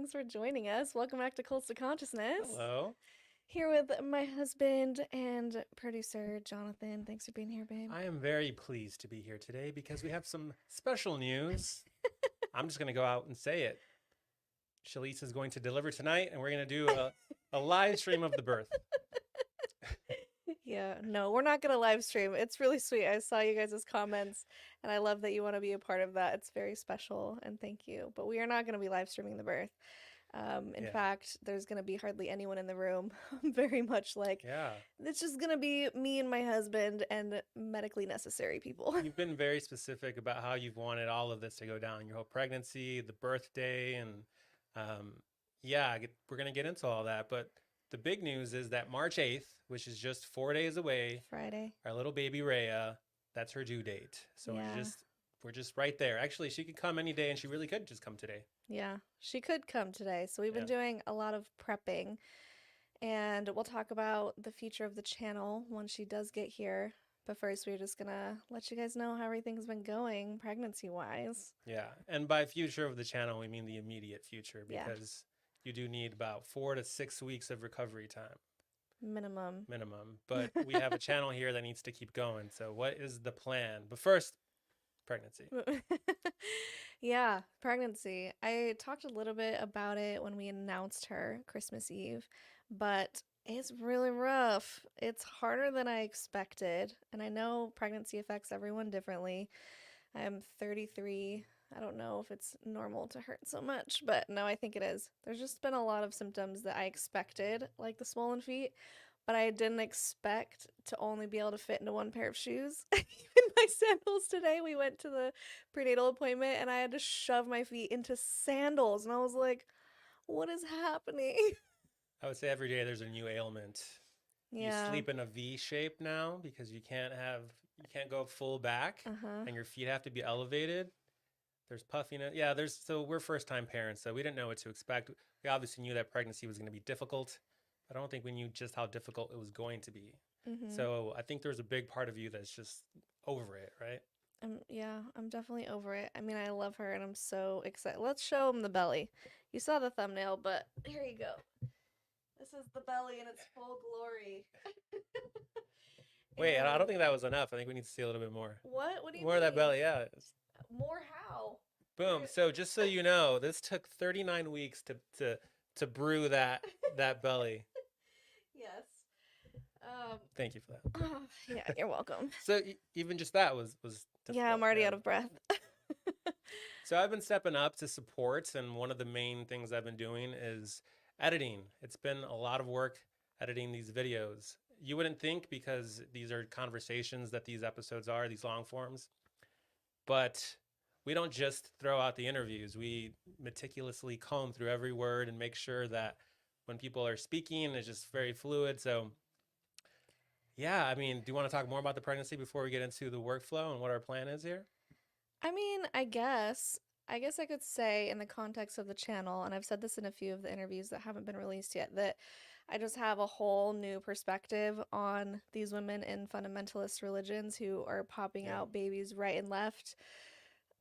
Thanks for joining us. Welcome back to Cults to Consciousness. Hello. Here with my husband and producer, Jonathan. Thanks for being here, babe. I am very pleased to be here today because we have some special news. I'm just going to go out and say it. Shelise is going to deliver tonight, and we're going to do a live stream of the birth. Yeah, no, we're not going to live stream. It's really sweet. I saw you guys' comments, and I love that you want to be a part of that. It's very special, and thank you. But we are not going to be live streaming the birth. In Yeah. fact, there's going to be hardly anyone in the room. Very much like Yeah. it's just going to be me and my husband and medically necessary people. You've been very specific about how you've wanted all of this to go down, your whole pregnancy, the birthday, and um, we're going to get into all that. But the big news is that March 8th, which is just 4 days away, Friday. our little baby Rhea, that's her due date. So Yeah. we're just right there. Actually, she could come any day, and she really could just come today. Yeah, she could come today. So we've been Yeah. doing a lot of prepping, and we'll talk about the future of the channel when she does get here. But first, we're just gonna let you guys know how everything's been going pregnancy-wise. Yeah. And by future of the channel, we mean the immediate future Yeah, because you do need about 4 to 6 weeks of recovery time minimum. minimum. But we have a channel here that needs to keep going. So, what is the plan? But first, pregnancy. Yeah, pregnancy. I talked a little bit about it when we announced her Christmas Eve, but it's really rough. It's harder than I expected, and I know pregnancy affects everyone differently. I'm 33. I don't know if it's normal to hurt so much, but no, I think it is. There's just been a lot of symptoms that I expected, like the swollen feet, but I didn't expect to only be able to fit into one pair of shoes. Even my sandals today, we went to the prenatal appointment and I had to shove my feet into sandals, and I was like, what is happening? I would say every day there's a new ailment. You Yeah. sleep in a V shape now because you can't go full back Uh-huh. and your feet have to be elevated. There's puffiness. Yeah, so we're first time parents, so we didn't know what to expect. We obviously knew that pregnancy was going to be difficult, but I don't think we knew just how difficult it was going to be. Mm-hmm. So I think there's a big part of you that's just over it, right? Yeah, I'm definitely over it. I mean, I love her and I'm so excited. Let's show him the belly. You saw the thumbnail, but here you go. This is the belly in its full glory. Wait, I And don't think that was enough. I think we need to see a little bit more. what? What do you More of that mean? belly, yeah. More how? Boom. So just so you know, this took 39 weeks to brew that belly. Yes. Um, Thank you for that. yeah, you're welcome. So even just that was Yeah, I'm difficult. already Yeah. out of breath. So I've been stepping up to support, and one of the main things I've been doing is editing. It's been a lot of work editing these videos. You wouldn't think because these are conversations that these episodes are, these long forms, but we don't just throw out the interviews. We meticulously comb through every word and make sure that when people are speaking, it's just very fluid. So yeah, I mean, do you want to talk more about the pregnancy before we get into the workflow and what our plan is here? I mean, I guess I could say in the context of the channel, and I've said this in a few of the interviews that haven't been released yet, that I just have a whole new perspective on these women in fundamentalist religions who are popping Yeah. out babies right and left,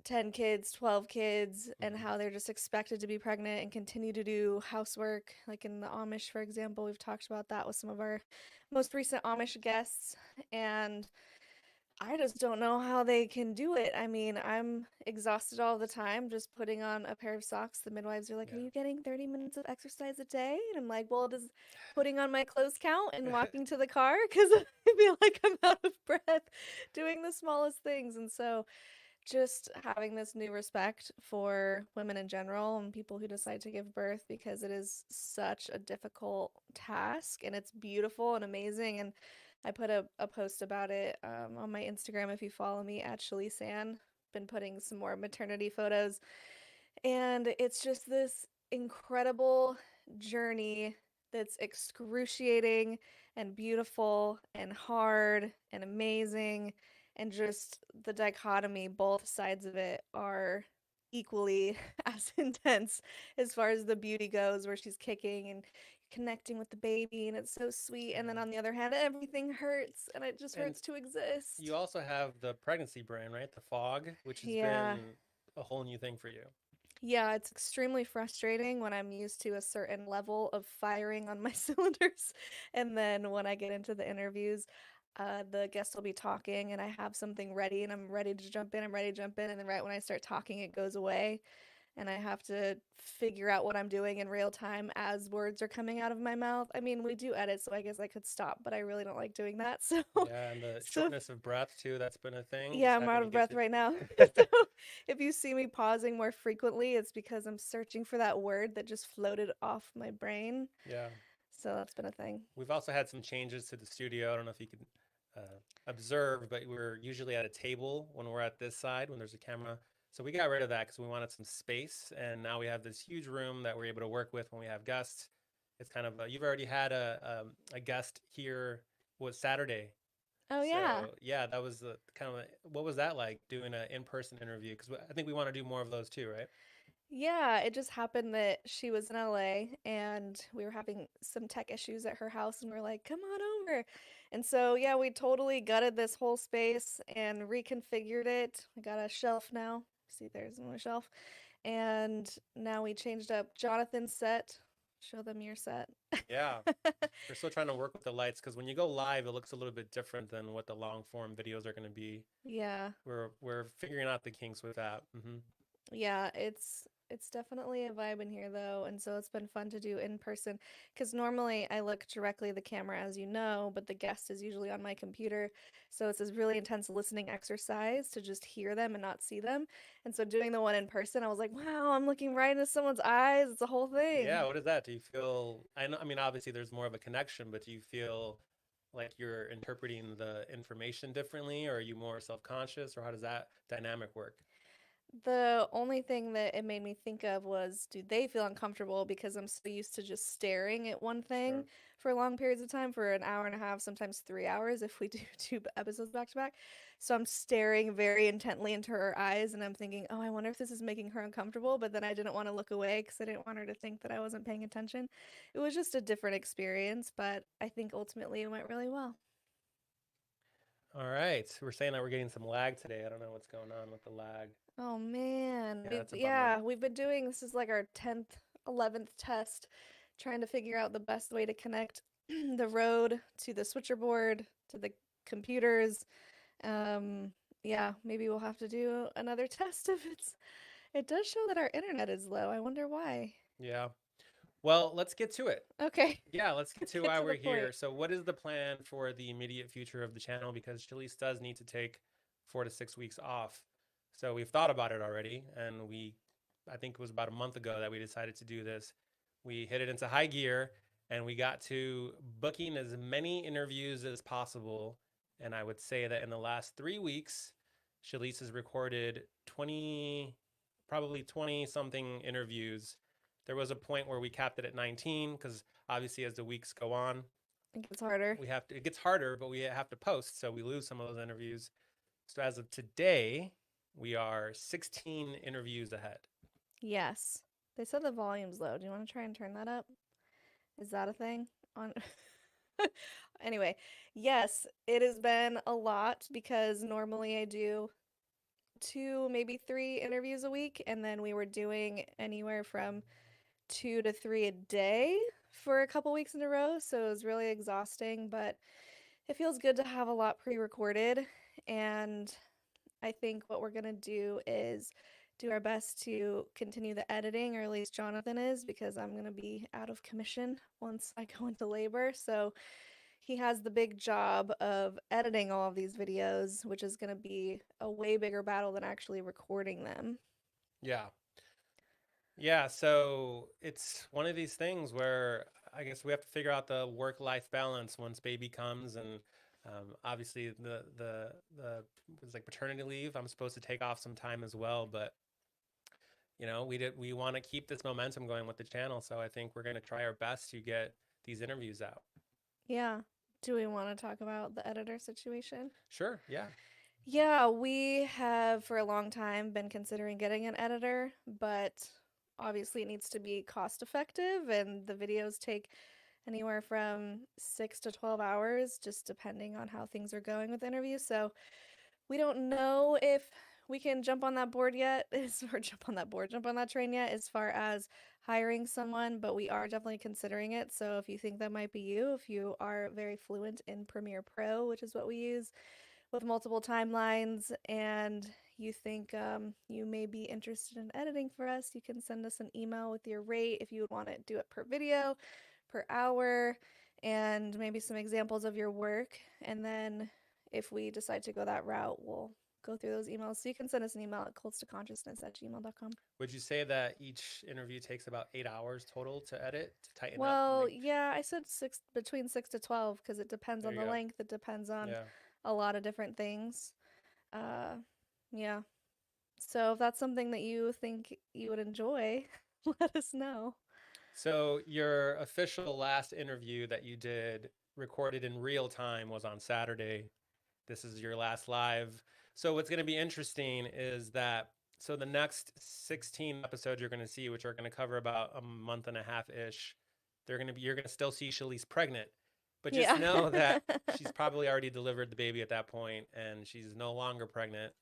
10 kids, 12 kids, and Hmm. how they're just expected to be pregnant and continue to do housework. Like in the Amish, for example, we've talked about that with some of our most recent Amish guests. And I just don't know how they can do it. I mean, I'm exhausted all the time just putting on a pair of socks. The midwives are like, "Are Yeah. you getting 30 minutes of exercise a day?" And I'm like, "Well, does putting on my clothes count and walking to the car? Because I feel like I'm out of breath doing the smallest things." And so, just having this new respect for women in general and people who decide to give birth because it is such a difficult task and it's beautiful and amazing. And I put a post about it on my Instagram if you follow me at Shelise. Been putting some more maternity photos. And it's just this incredible journey that's excruciating and beautiful and hard and amazing. And just the dichotomy, both sides of it are equally as intense as far as the beauty goes, where she's kicking and connecting with the baby, and it's so sweet. And then Yeah. on the other hand, everything hurts, and it just And hurts to exist. you also have the pregnancy brand, right? The fog, which has Yeah. been a whole new thing for you. Yeah, it's extremely frustrating when I'm used to a certain level of firing on my cylinders. And then when I get into the interviews, the guest will be talking and I have something ready and I'm ready to jump in. I'm ready to jump in. And then right when I start talking, it goes away. And I have to figure out what I'm doing in real time as words are coming out of my mouth. I mean, we do edit, so I guess I could stop, but I really don't like doing that. So, Yeah, and the so shortness of breath too, that's been a thing, yeah, just I'm having out to of get breath to right now. So if you see me pausing more frequently, it's because I'm searching for that word that just floated off my brain. Yeah. So that's been a thing. We've also had some changes to the studio. I don't know if you could observe, but we're usually at a table when we're at this side when there's a camera. So we got rid of that because we wanted some space, and now we have this huge room that we're able to work with when we have guests. It's kind of you've already had a guest here was Saturday. Oh yeah. So yeah, that was the kind of what was that like doing an in-person interview? Because I think we want to do more of those too, right? Yeah, it just happened that she was in LA and we were having some tech issues at her house and we're like, "Come on over." And so, yeah, we totally gutted this whole space and reconfigured it. I got a shelf now. See, there's my shelf. And now we changed up Jonathan's set. Show them your set. Yeah, we're still trying to work with the lights because when you go live, it looks a little bit different than what the long form videos are going to be. Yeah. We're figuring out the kinks with that. Yeah, it's definitely a vibe in here though, and so it's been fun to do in person because normally I look directly at the camera as you know, but the guest is usually on my computer. So it's this really intense listening exercise to just hear them and not see them. And so doing the one in person, I was like, wow, I'm looking right into someone's eyes. It's a whole Yeah, thing. what is that? Do you feel? I know. I mean, obviously, there's more of a connection, but do you feel like you're interpreting the information differently, or are you more self-conscious, or how does that dynamic work? The only thing that it made me think of was, do they feel uncomfortable because I'm so used to just staring at one thing Sure. for long periods of time, for an hour and a half, sometimes 3 hours if we do two episodes back to back. So I'm staring very intently into her eyes and I'm thinking, oh, I wonder if this is making her uncomfortable. But then I didn't want to look away because I didn't want her to think that I wasn't paying attention. It was just a different experience, but I think ultimately it went really well. All right. We're saying that we're getting some lag today. I don't know what's going on with the lag. Oh man. Yeah, that's a bummer. Yeah, we've been doing this is like our 10th, 11th test trying to figure out the best way to connect the Rode to the switcher board to the computers. Um yeah, maybe we'll have to do another test if it does show that our internet is low. I wonder why. Yeah. Well, let's get to it. Okay, Yeah, let's get let's to get why to the we're here. point. So, what is the plan for the immediate future of the channel? Because Shelise does need to take 4 to 6 weeks off. So, we've thought about it already, and I think it was about a month ago that we decided to do this. We hit it into high gear, and we got to booking as many interviews as possible. And I would say that in the last 3 weeks, Shelise has recorded 20, probably 20 something interviews. There was a point where we capped it at 19 because obviously as the weeks go on, It gets harder. it gets harder, but we have to post, so we lose some of those interviews. So as of today, we are 16 interviews ahead. Yes. They said the volume's low. Do you want to try and turn that up? Is that a thing? On Anyway, yes, it has been a lot because normally I do two, maybe three interviews a week, and then we were doing anywhere from 2 to 3 a day for a couple weeks in a row. So it was really exhausting, but it feels good to have a lot pre recorded. And I think what we're going to do is do our best to continue the editing, or at least Jonathan is, because I'm going to be out of commission once I go into labor. So he has the big job of editing all of these videos, which is going to be a way bigger battle than actually recording them. Yeah. Yeah, so it's one of these things where I guess we have to figure out the work-life balance once baby comes, and obviously the it's like paternity leave. I'm supposed to take off some time as well, but we want to keep this momentum going with the channel, so I think we're going to try our best to get these interviews out. Yeah. Do we want to talk about the editor situation? Sure, yeah. Yeah, we have for a long time been considering getting an editor, but obviously it needs to be cost effective, and the videos take anywhere from 6 to 12 hours, just depending on how things are going with interviews. So we don't know if we can jump on that board yet, or jump on that train yet as far as hiring someone, but we are definitely considering it. So if you think that might be you, if you are very fluent in Premiere Pro, which is what we use with multiple timelines, and you think you may be interested in editing for us, you can send us an email with your rate if you would want to do it per video, per hour, and maybe some examples of your work. And then if we decide to go that route, we'll go through those emails. So you can send us an email at coldstoconsciousness@gmail.com. Would you say that each interview takes about 8 hours total to edit, to tighten up, Well, make? yeah, I said between 6 to 12 because it depends There on you the go. length. It depends on Yeah. a lot of different things. Uh, yeah. So if that's something that you think you would enjoy, let us know. So your official last interview that you did, recorded in real time, was on Saturday. This is your last live. So what's going to be interesting is that, so the next 16 episodes you're going to see, which are going to cover about a month and a half ish, you're going to still see Shelise pregnant, but just Yeah. know that she's probably already delivered the baby at that point, and she's no longer pregnant,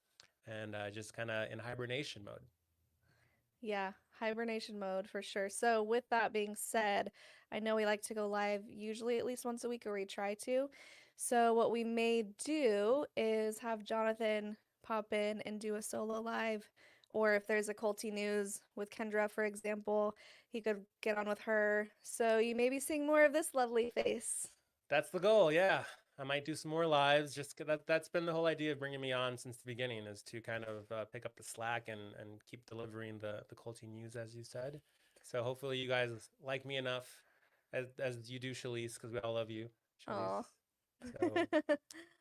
and just kind of in hibernation mode. Yeah, hibernation mode for sure. So, with that being said, I know we like to go live usually at least once a week, or we try to. So, what we may do is have Jonathan pop in and do a solo live, or if there's a Colty News with Kendra, for example, he could get on with her. So, you may be seeing more of this lovely face. That's the goal. Yeah. I might do some more lives. Just that's been the whole idea of bringing me on since the beginning, is to kind of pick up the slack and keep delivering the Colty news, as you said. So hopefully you guys like me enough, as you do, Shelise, because we all love you, Shelise. Aw. So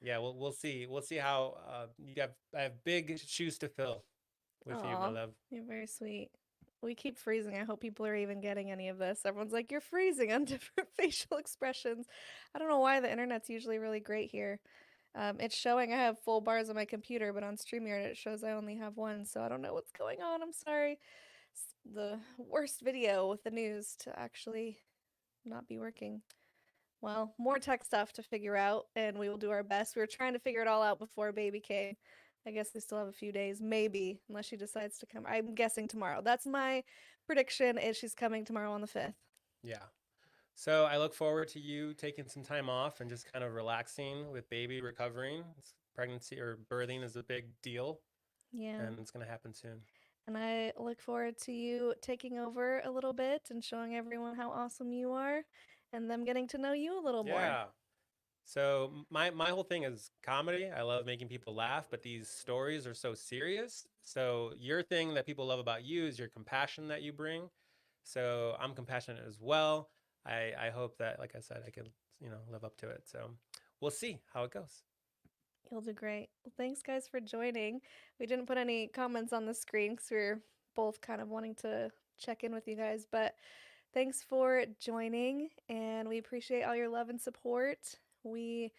yeah, we'll see how I have big shoes to fill with you, my Aw, love. you're very sweet. We keep freezing. I hope people are even getting any of this. Everyone's like, you're freezing on different facial expressions. I don't know why the internet's usually really great here. It's showing I have full bars on my computer, but on StreamYard it shows I only have one, so I don't know what's going on. I'm sorry. It's the worst video with the news to actually not be working. Well, more tech stuff to figure out, and we will do our best. We were trying to figure it all out before baby came. I guess we still have a few days, maybe, unless she decides to come. I'm guessing tomorrow. That's my prediction, is she's coming tomorrow on the 5th. Yeah. So I look forward to you taking some time off and just kind of relaxing with baby recovering. Pregnancy or birthing is a big deal, Yeah. and it's going to happen soon. And I look forward to you taking over a little bit and showing everyone how awesome you are and them getting to know you a little more. Yeah. So my whole thing is comedy. I love making people laugh, but these stories are so serious. So your thing that people love about you is your compassion that you bring. So I'm compassionate as well. I hope that, like I said, I can, live up to it. So we'll see how it goes. You'll do great. Well, thanks, guys, for joining. We didn't put any comments on the screen because we were both kind of wanting to check in with you guys, but thanks for joining, and we appreciate all your love and support. We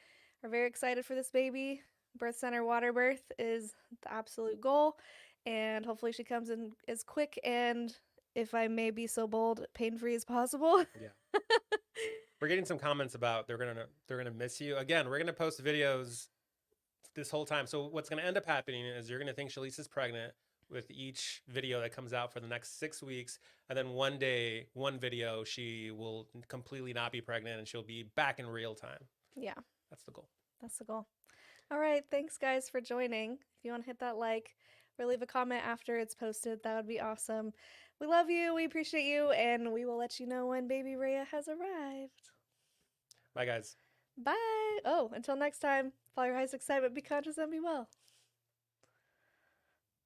are very excited for this baby. Birth center water birth is the absolute goal, and hopefully she comes in as quick and, if I may be so bold, pain-free as possible. Yeah. We're getting some comments about they're gonna miss you. Again, we're gonna post videos this whole time. So what's gonna end up happening is you're gonna think Shelise is pregnant with each video that comes out for the next 6 weeks, and then one day, one video, she will completely not be pregnant and she'll be back in real time. Yeah, That's the goal. that's the goal. All right, thanks, guys, for joining. If you want to hit that like or leave a comment after it's posted, that would be awesome. We love you, we appreciate you, and we will let you know when baby Rhea has arrived. Bye, guys. Bye. Oh, until next time, follow your highest excitement, be conscious, and be well.